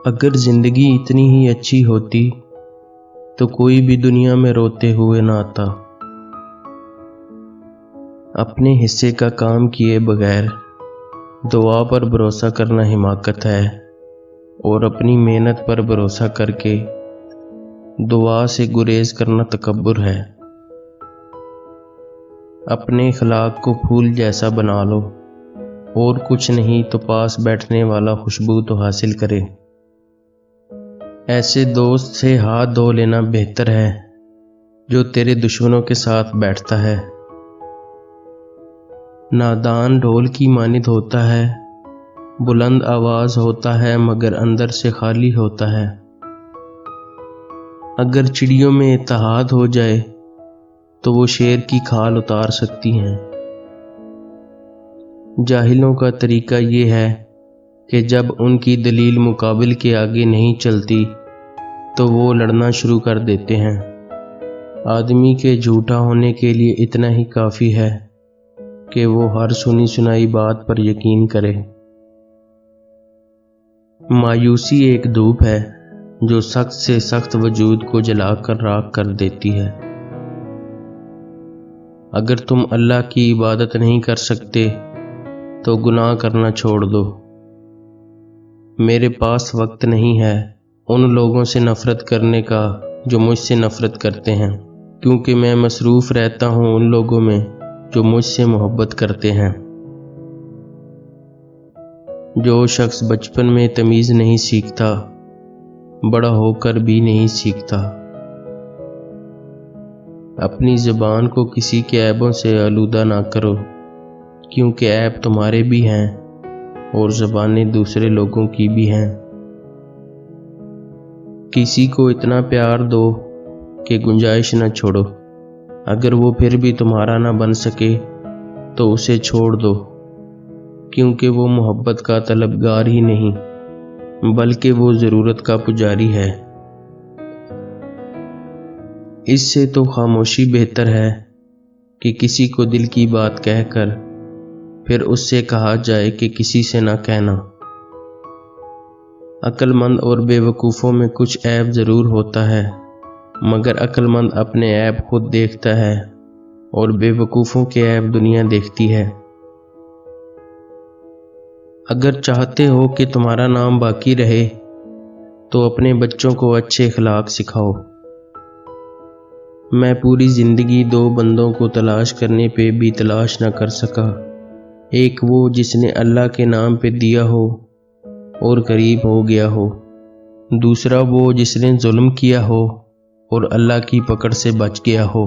اگر زندگی اتنی ہی اچھی ہوتی تو کوئی بھی دنیا میں روتے ہوئے نہ آتا۔ اپنے حصے کا کام کیے بغیر دعا پر بھروسہ کرنا حماقت ہے، اور اپنی محنت پر بھروسہ کر کے دعا سے گریز کرنا تکبر ہے۔ اپنے اخلاق کو پھول جیسا بنا لو، اور کچھ نہیں تو پاس بیٹھنے والا خوشبو تو حاصل کرے۔ ایسے دوست سے ہاتھ دھو لینا بہتر ہے جو تیرے دشمنوں کے ساتھ بیٹھتا ہے۔ نادان ڈھول کی مانند ہوتا ہے، بلند آواز ہوتا ہے مگر اندر سے خالی ہوتا ہے۔ اگر چڑیوں میں اتحاد ہو جائے تو وہ شیر کی کھال اتار سکتی ہیں۔ جاہلوں کا طریقہ یہ ہے کہ جب ان کی دلیل مقابل کے آگے نہیں چلتی تو وہ لڑنا شروع کر دیتے ہیں۔ آدمی کے جھوٹا ہونے کے لیے اتنا ہی کافی ہے کہ وہ ہر سنی سنائی بات پر یقین کرے۔ مایوسی ایک دھوپ ہے جو سخت سے سخت وجود کو جلا کر راکھ کر دیتی ہے۔ اگر تم اللہ کی عبادت نہیں کر سکتے تو گناہ کرنا چھوڑ دو۔ میرے پاس وقت نہیں ہے ان لوگوں سے نفرت کرنے کا جو مجھ سے نفرت کرتے ہیں، کیونکہ میں مصروف رہتا ہوں ان لوگوں میں جو مجھ سے محبت کرتے ہیں۔ جو شخص بچپن میں تمیز نہیں سیکھتا، بڑا ہو کر بھی نہیں سیکھتا۔ اپنی زبان کو کسی کے عیبوں سے آلودہ نہ کرو، کیونکہ عیب تمہارے بھی ہیں اور زبانیں دوسرے لوگوں کی بھی ہیں۔ کسی کو اتنا پیار دو کہ گنجائش نہ چھوڑو، اگر وہ پھر بھی تمہارا نہ بن سکے تو اسے چھوڑ دو، کیونکہ وہ محبت کا طلبگار ہی نہیں بلکہ وہ ضرورت کا پجاری ہے۔ اس سے تو خاموشی بہتر ہے کہ کسی کو دل کی بات کہہ کر پھر اس سے کہا جائے کہ کسی سے نہ کہنا۔ عقل مند اور بے وقوفوں میں کچھ عیب ضرور ہوتا ہے، مگر عقل مند اپنے عیب خود دیکھتا ہے اور بے وقوفوں کے عیب دنیا دیکھتی ہے۔ اگر چاہتے ہو کہ تمہارا نام باقی رہے تو اپنے بچوں کو اچھے اخلاق سکھاؤ۔ میں پوری زندگی دو بندوں کو تلاش کرنے پہ بھی تلاش نہ کر سکا، ایک وہ جس نے اللہ کے نام پہ دیا ہو اور قریب ہو گیا ہو، دوسرا وہ جس نے ظلم کیا ہو اور اللہ کی پکڑ سے بچ گیا ہو۔